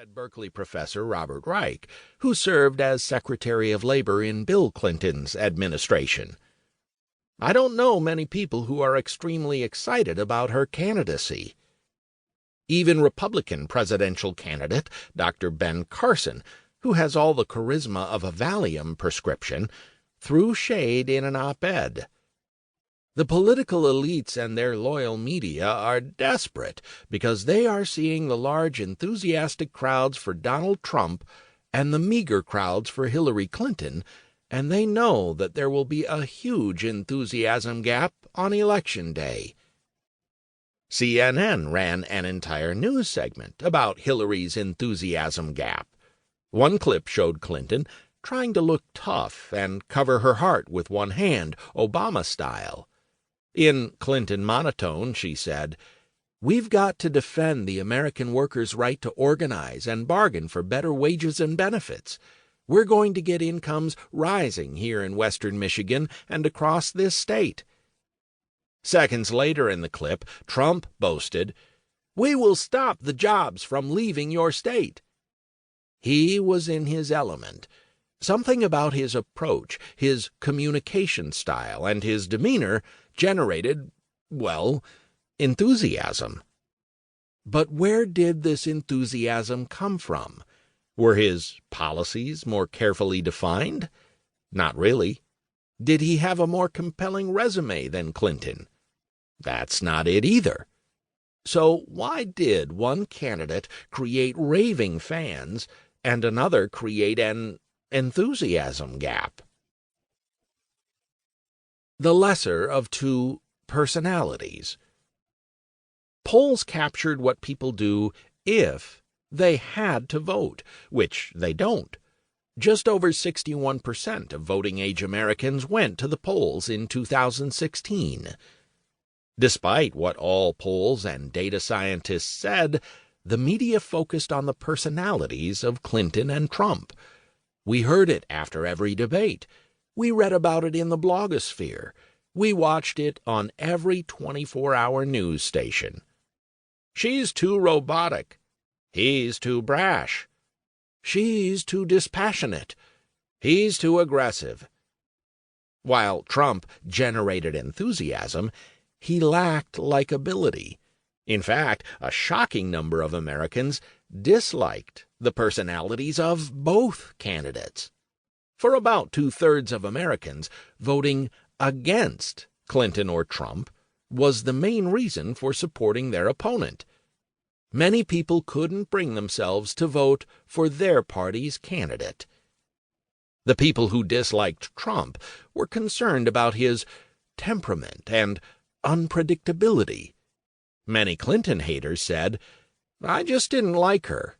said Berkeley professor Robert Reich, who served as Secretary of Labor in Bill Clinton's administration. I don't know many people who are extremely excited about her candidacy. Even Republican presidential candidate Dr. Ben Carson, who has all the charisma of a Valium prescription, threw shade in an op-ed. The political elites and their loyal media are desperate because they are seeing the large enthusiastic crowds for Donald Trump and the meager crowds for Hillary Clinton, and they know that there will be a huge enthusiasm gap on Election Day. CNN ran an entire news segment about Hillary's enthusiasm gap. One clip showed Clinton trying to look tough and cover her heart with one hand, Obama style. In Clinton monotone, she said, "We've got to defend the American workers' right to organize and bargain for better wages and benefits. We're going to get incomes rising here in western Michigan and across this state." Seconds later in the clip, Trump boasted, "We will stop the jobs from leaving your state." He was in his element. Something about his approach, his communication style, and his demeanor generated, well, enthusiasm. But where did this enthusiasm come from? Were his policies more carefully defined? Not really. Did he have a more compelling resume than Clinton? That's not it either. So why did one candidate create raving fans and another create an enthusiasm gap? The lesser of two personalities. Polls captured what people do if they had to vote, which they don't. Just over 61% of voting-age Americans went to the polls in 2016. Despite what all polls and data scientists said, the media focused on the personalities of Clinton and Trump. We heard it after every debate. We read about it in the blogosphere. We watched it on every 24-hour news station. She's too robotic. He's too brash. She's too dispassionate. He's too aggressive. While Trump generated enthusiasm, he lacked likability. In fact, a shocking number of Americans disliked the personalities of both candidates. For about 2/3 of Americans, voting against Clinton or Trump was the main reason for supporting their opponent. Many people couldn't bring themselves to vote for their party's candidate. The people who disliked Trump were concerned about his temperament and unpredictability. Many Clinton haters said, "I just didn't like her."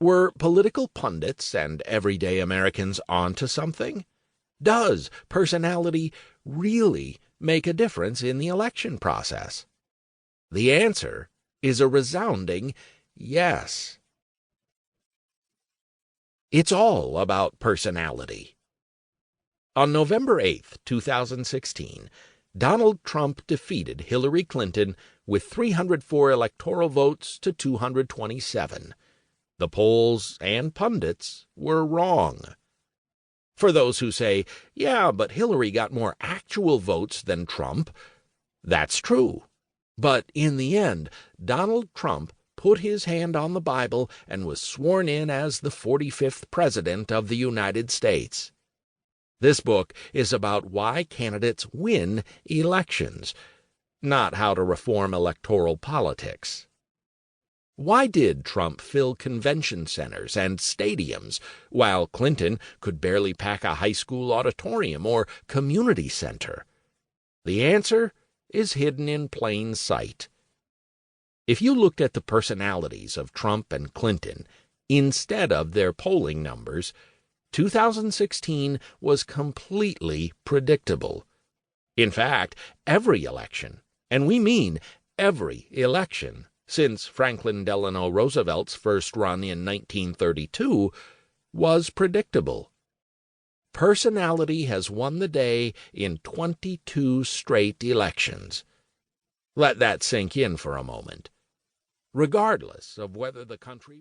Were political pundits and everyday Americans onto something? Does personality really make a difference in the election process? The answer is a resounding yes. It's all about personality. On November 8, 2016, Donald Trump defeated Hillary Clinton with 304 electoral votes to 227. The polls and pundits were wrong. For those who say, "Yeah, but Hillary got more actual votes than Trump," that's true. But in the end, Donald Trump put his hand on the Bible and was sworn in as the 45th President of the United States. This book is about why candidates win elections, not how to reform electoral politics. Why did Trump fill convention centers and stadiums, while Clinton could barely pack a high school auditorium or community center? The answer is hidden in plain sight. If you looked at the personalities of Trump and Clinton instead of their polling numbers, 2016 was completely predictable. In fact, every election, and we mean every election, since Franklin Delano Roosevelt's first run in 1932, was predictable. Personality has won the day in 22 straight elections. Let that sink in for a moment. Regardless of whether the country